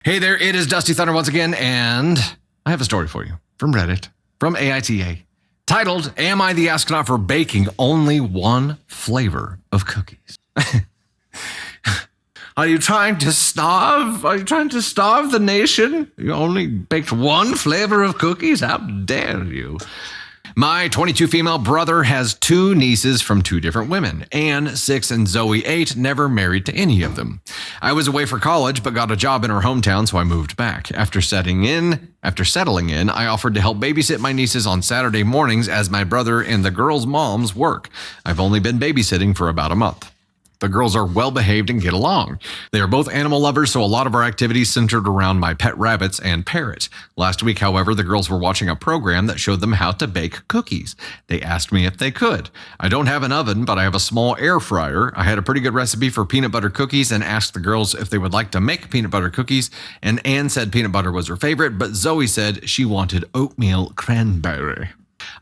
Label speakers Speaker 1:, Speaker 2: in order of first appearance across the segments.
Speaker 1: Hey there, it is Dusty Thunder once again, and I have a story for you from Reddit, from AITA, titled, Am I the Astronaut for Baking Only One Flavor of Cookies? Are you trying to starve? Are you trying to starve the nation? You only baked one flavor of cookies? How dare you? My 22 female brother has two nieces from two different women. Anne, 6, and Zoe, 8, never married to any of them. I was away for college, but got a job in her hometown, so I moved back. After settling in, I offered to help babysit my nieces on Saturday mornings as my brother and the girls' moms work. I've only been babysitting for about a month. The girls are well behaved and get along. They are both animal lovers, so a lot of our activities centered around my pet rabbits and parrot. Last week, however, the girls were watching a program that showed them how to bake cookies. They asked me if they could. I don't have an oven, but I have a small air fryer. I had a pretty good recipe for peanut butter cookies and asked the girls if they would like to make peanut butter cookies, and Anne said peanut butter was her favorite, but Zoe said she wanted oatmeal cranberry.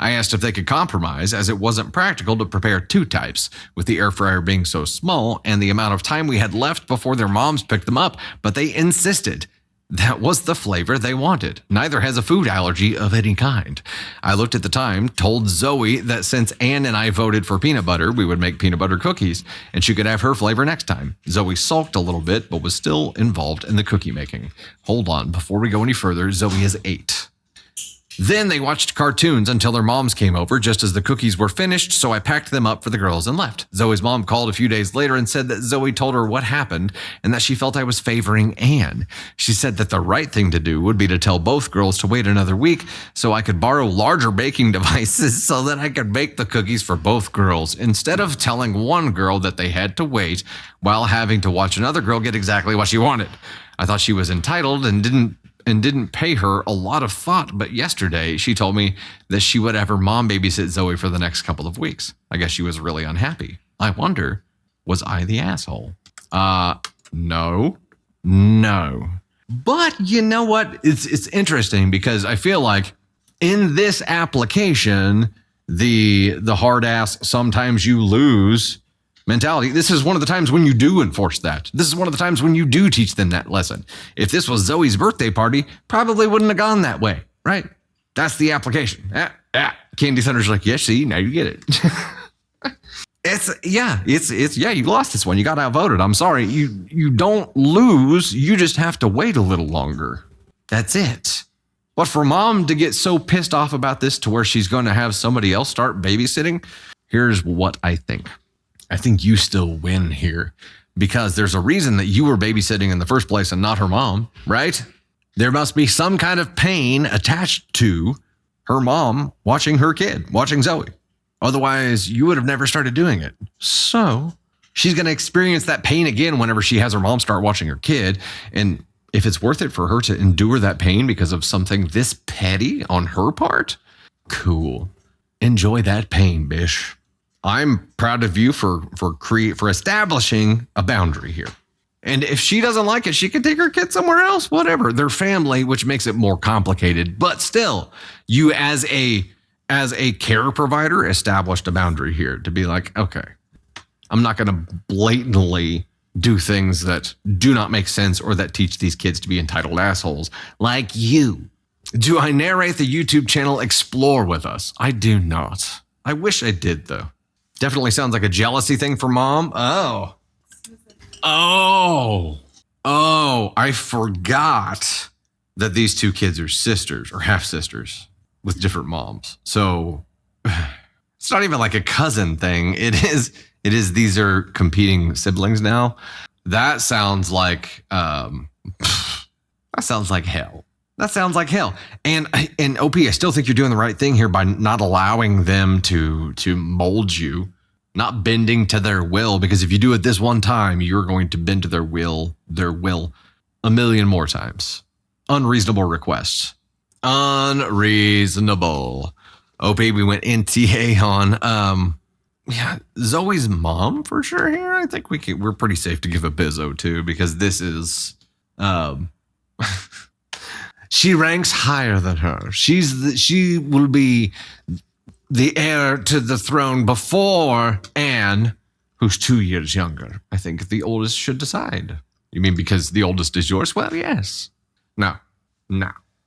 Speaker 1: I asked if they could compromise, as it wasn't practical to prepare two types, with the air fryer being so small and the amount of time we had left before their moms picked them up, but they insisted. That was the flavor they wanted. Neither has a food allergy of any kind. I looked at the time, told Zoe that since Anne and I voted for peanut butter, we would make peanut butter cookies, and she could have her flavor next time. Zoe sulked a little bit, but was still involved in the cookie making. Hold on, before we go any further, Zoe is 8. Then they watched cartoons until their moms came over just as the cookies were finished, so I packed them up for the girls and left. Zoe's mom called a few days later and said that Zoe told her what happened and that she felt I was favoring Anne. She said that the right thing to do would be to tell both girls to wait another week so I could borrow larger baking devices so that I could bake the cookies for both girls, instead of telling one girl that they had to wait while having to watch another girl get exactly what she wanted. I thought she was entitled and didn't pay her a lot of thought, but yesterday she told me that she would have her mom babysit Zoe for the next couple of weeks. I guess she was really unhappy. I wonder, was I the asshole? No. But you know what? It's interesting because I feel like in this application, the hard ass, sometimes you lose mentality. This is one of the times when you do enforce that. This is one of the times when you do teach them that lesson. If this was Zoe's birthday party, probably wouldn't have gone that way, right? That's the application. Candy Thunder's like, yes, see, now you get it. You lost this one. You got outvoted. I'm sorry. You don't lose. You just have to wait a little longer. That's it. But for mom to get so pissed off about this to where she's going to have somebody else start babysitting, here's what I think. I think you still win here because there's a reason that you were babysitting in the first place and not her mom, right? There must be some kind of pain attached to her mom watching her kid, watching Zoe. Otherwise, you would have never started doing it. So she's going to experience that pain again whenever she has her mom start watching her kid. And if it's worth it for her to endure that pain because of something this petty on her part, cool. Enjoy that pain, bish. I'm proud of you for establishing a boundary here. And if she doesn't like it, she can take her kid somewhere else, whatever. They're family, which makes it more complicated. But still, you as a care provider established a boundary here to be like, okay, I'm not going to blatantly do things that do not make sense or that teach these kids to be entitled assholes like you. Do I narrate the YouTube channel Explore with us? I do not. I wish I did, though. Definitely sounds like a jealousy thing for mom. Oh, I forgot that these two kids are sisters or half sisters with different moms. So it's not even like a cousin thing. It is, these are competing siblings now. That sounds like, hell. That sounds like hell. And OP, I still think you're doing the right thing here by not allowing them to mold you, not bending to their will, because if you do it this one time, you're going to bend to their will a million more times. Unreasonable requests. Unreasonable. OP, we went NTA on Zoe's mom for sure here. I think we're pretty safe to give a bizzo too, because this is she ranks higher than her. She will be the heir to the throne before Anne, who's 2 years younger. I think the oldest should decide. You mean because the oldest is yours? Well, yes. No.